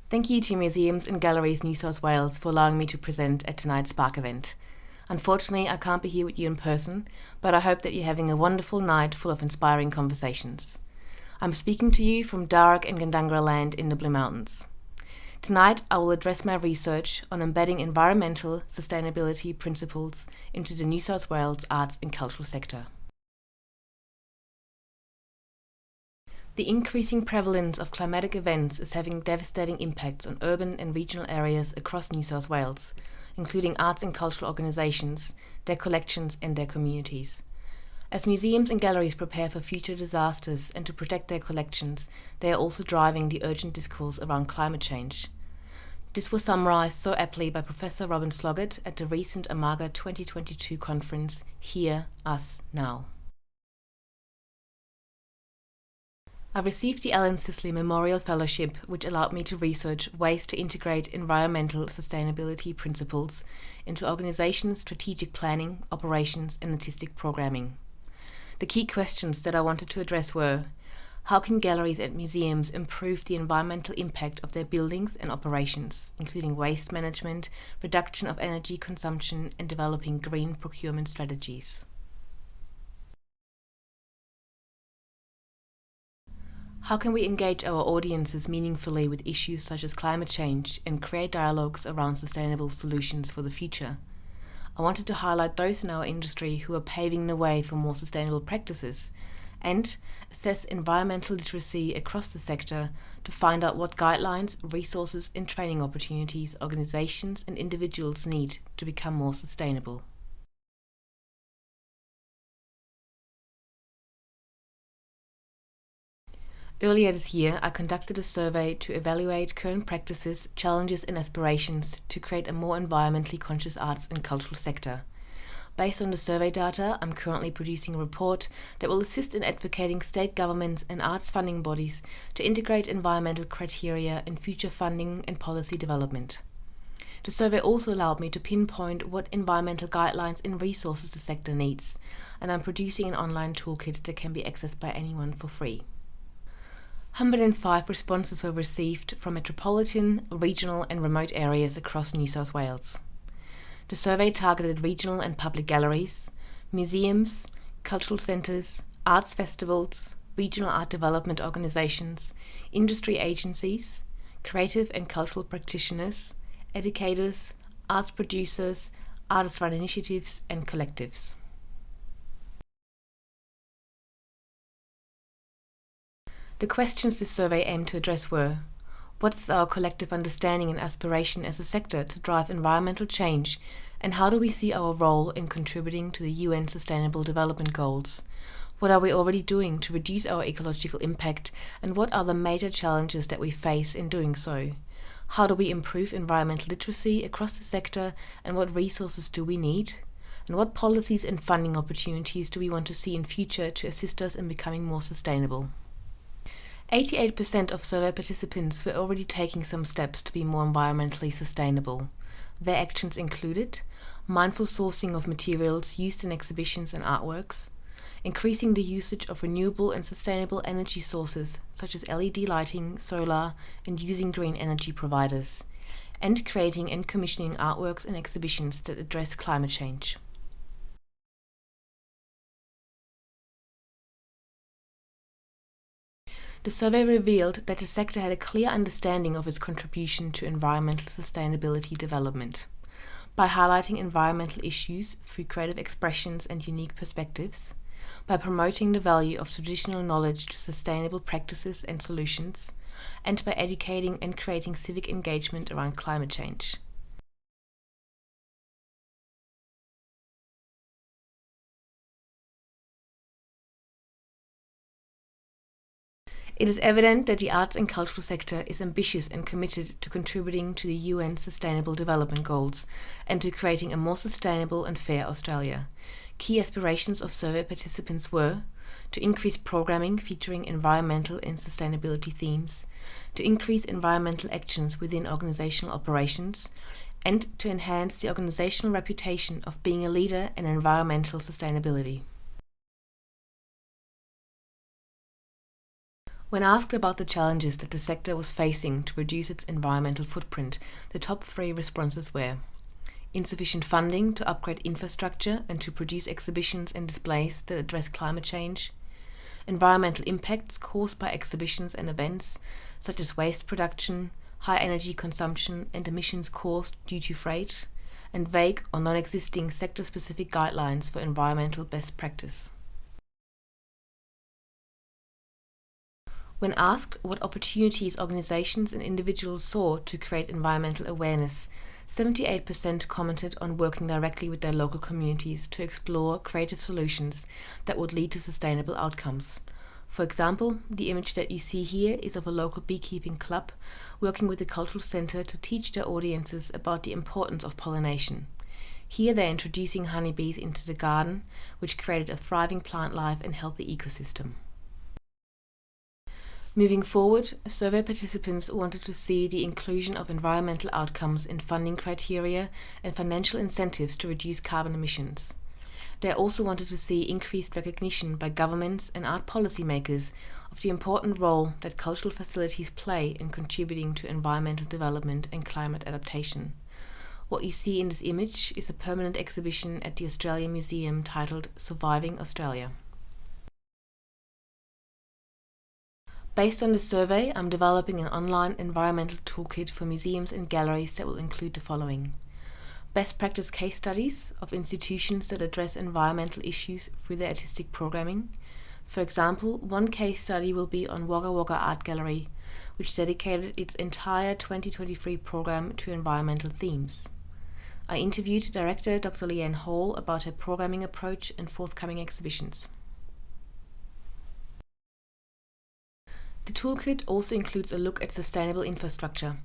Thank you to Museums and Galleries New South Wales for allowing me to present at tonight's Spark event. Unfortunately, I can't be here with you in person, but I hope that you're having a wonderful night full of inspiring conversations. I'm speaking to you from Darug and Gandangara land in the Blue Mountains. Tonight, I will address my research on embedding environmental sustainability principles into the New South Wales arts and cultural sector. The increasing prevalence of climatic events is having devastating impacts on urban and regional areas across New South Wales, including arts and cultural organisations, their collections and their communities. As museums and galleries prepare for future disasters and to protect their collections, they are also driving the urgent discourse around climate change. This was summarised so aptly by Professor Robin Sloggett at the recent Amaga 2022 conference, Here, Us, Now. I received the Alan Sisley Memorial Fellowship, which allowed me to research ways to integrate environmental sustainability principles into organizations' strategic planning, operations, and artistic programming. The key questions that I wanted to address were: how can galleries and museums improve the environmental impact of their buildings and operations, including waste management, reduction of energy consumption, and developing green procurement strategies? How can we engage our audiences meaningfully with issues such as climate change and create dialogues around sustainable solutions for the future? I wanted to highlight those in our industry who are paving the way for more sustainable practices and assess environmental literacy across the sector to find out what guidelines, resources and training opportunities organizations and individuals need to become more sustainable. Earlier this year, I conducted a survey to evaluate current practices, challenges and aspirations to create a more environmentally conscious arts and cultural sector. Based on the survey data, I'm currently producing a report that will assist in advocating state governments and arts funding bodies to integrate environmental criteria in future funding and policy development. The survey also allowed me to pinpoint what environmental guidelines and resources the sector needs, and I'm producing an online toolkit that can be accessed by anyone for free. 105 responses were received from metropolitan, regional and remote areas across New South Wales. The survey targeted regional and public galleries, museums, cultural centres, arts festivals, regional art development organisations, industry agencies, creative and cultural practitioners, educators, arts producers, artist-run initiatives and collectives. The questions this survey aimed to address were: what is our collective understanding and aspiration as a sector to drive environmental change, and how do we see our role in contributing to the UN Sustainable Development Goals? What are we already doing to reduce our ecological impact, and what are the major challenges that we face in doing so? How do we improve environmental literacy across the sector, and what resources do we need? And what policies and funding opportunities do we want to see in future to assist us in becoming more sustainable? 88% of survey participants were already taking some steps to be more environmentally sustainable. Their actions included mindful sourcing of materials used in exhibitions and artworks, increasing the usage of renewable and sustainable energy sources such as LED lighting, solar, and using green energy providers, and creating and commissioning artworks and exhibitions that address climate change. The survey revealed that the sector had a clear understanding of its contribution to environmental sustainability development. By highlighting environmental issues through creative expressions and unique perspectives, by promoting the value of traditional knowledge to sustainable practices and solutions, and by educating and creating civic engagement around climate change. It is evident that the arts and cultural sector is ambitious and committed to contributing to the UN Sustainable Development Goals and to creating a more sustainable and fair Australia. Key aspirations of survey participants were to increase programming featuring environmental and sustainability themes, to increase environmental actions within organizational operations, and to enhance the organizational reputation of being a leader in environmental sustainability. When asked about the challenges that the sector was facing to reduce its environmental footprint, the top 3 responses were insufficient funding to upgrade infrastructure and to produce exhibitions and displays that address climate change, environmental impacts caused by exhibitions and events, such as waste production, high energy consumption, and emissions caused due to freight, and vague or non-existing sector-specific guidelines for environmental best practice. When asked what opportunities organizations and individuals saw to create environmental awareness, 78% commented on working directly with their local communities to explore creative solutions that would lead to sustainable outcomes. For example, the image that you see here is of a local beekeeping club working with the cultural center to teach their audiences about the importance of pollination. Here they're introducing honeybees into the garden, which created a thriving plant life and healthy ecosystem. Moving forward, survey participants wanted to see the inclusion of environmental outcomes in funding criteria and financial incentives to reduce carbon emissions. They also wanted to see increased recognition by governments and art policymakers of the important role that cultural facilities play in contributing to environmental development and climate adaptation. What you see in this image is a permanent exhibition at the Australia Museum titled Surviving Australia. Based on the survey, I'm developing an online environmental toolkit for museums and galleries that will include the following: best practice case studies of institutions that address environmental issues through their artistic programming. For example, one case study will be on Wagga Wagga Art Gallery, which dedicated its entire 2023 program to environmental themes. I interviewed director Dr. Leanne Hall about her programming approach and forthcoming exhibitions. The toolkit also includes a look at sustainable infrastructure.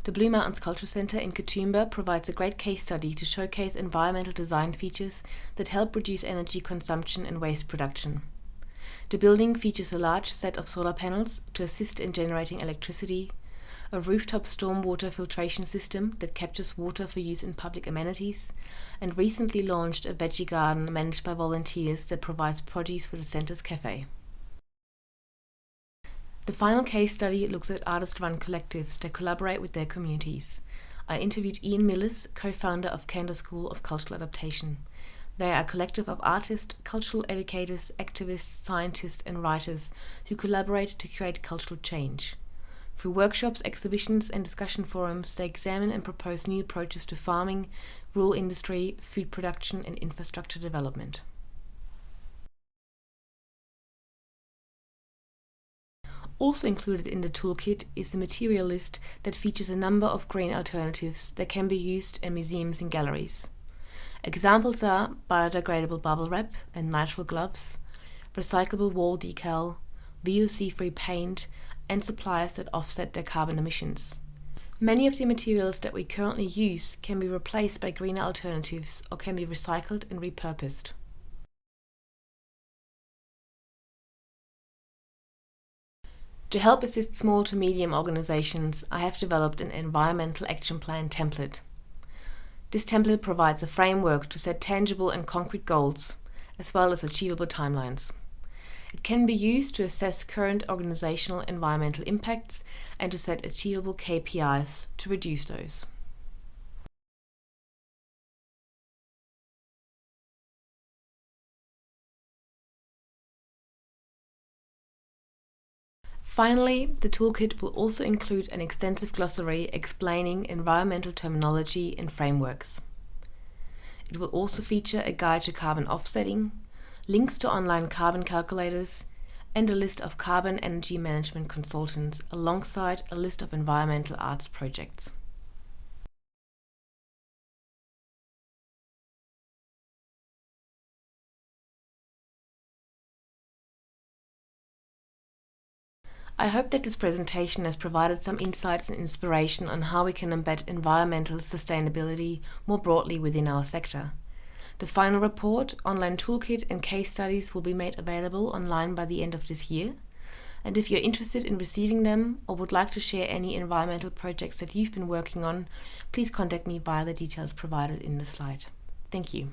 The Blue Mountains Cultural Centre in Katoomba provides a great case study to showcase environmental design features that help reduce energy consumption and waste production. The building features a large set of solar panels to assist in generating electricity, a rooftop stormwater filtration system that captures water for use in public amenities, and recently launched a veggie garden managed by volunteers that provides produce for the centre's cafe. The final case study looks at artist-run collectives that collaborate with their communities. I interviewed Ian Millis, co-founder of Kenda School of Cultural Adaptation. They are a collective of artists, cultural educators, activists, scientists and writers who collaborate to create cultural change. Through workshops, exhibitions and discussion forums, they examine and propose new approaches to farming, rural industry, food production and infrastructure development. Also included in the toolkit is a material list that features a number of green alternatives that can be used in museums and galleries. Examples are biodegradable bubble wrap and nitrile gloves, recyclable wall decal, VOC-free paint, and supplies that offset their carbon emissions. Many of the materials that we currently use can be replaced by greener alternatives or can be recycled and repurposed. To help assist small to medium organizations, I have developed an environmental action plan template. This template provides a framework to set tangible and concrete goals, as well as achievable timelines. It can be used to assess current organizational environmental impacts and to set achievable KPIs to reduce those. Finally, the toolkit will also include an extensive glossary explaining environmental terminology and frameworks. It will also feature a guide to carbon offsetting, links to online carbon calculators, and a list of carbon energy management consultants alongside a list of environmental arts projects. I hope that this presentation has provided some insights and inspiration on how we can embed environmental sustainability more broadly within our sector. The final report, online toolkit and case studies will be made available online by the end of this year. And if you're interested in receiving them or would like to share any environmental projects that you've been working on, please contact me via the details provided in the slide. Thank you.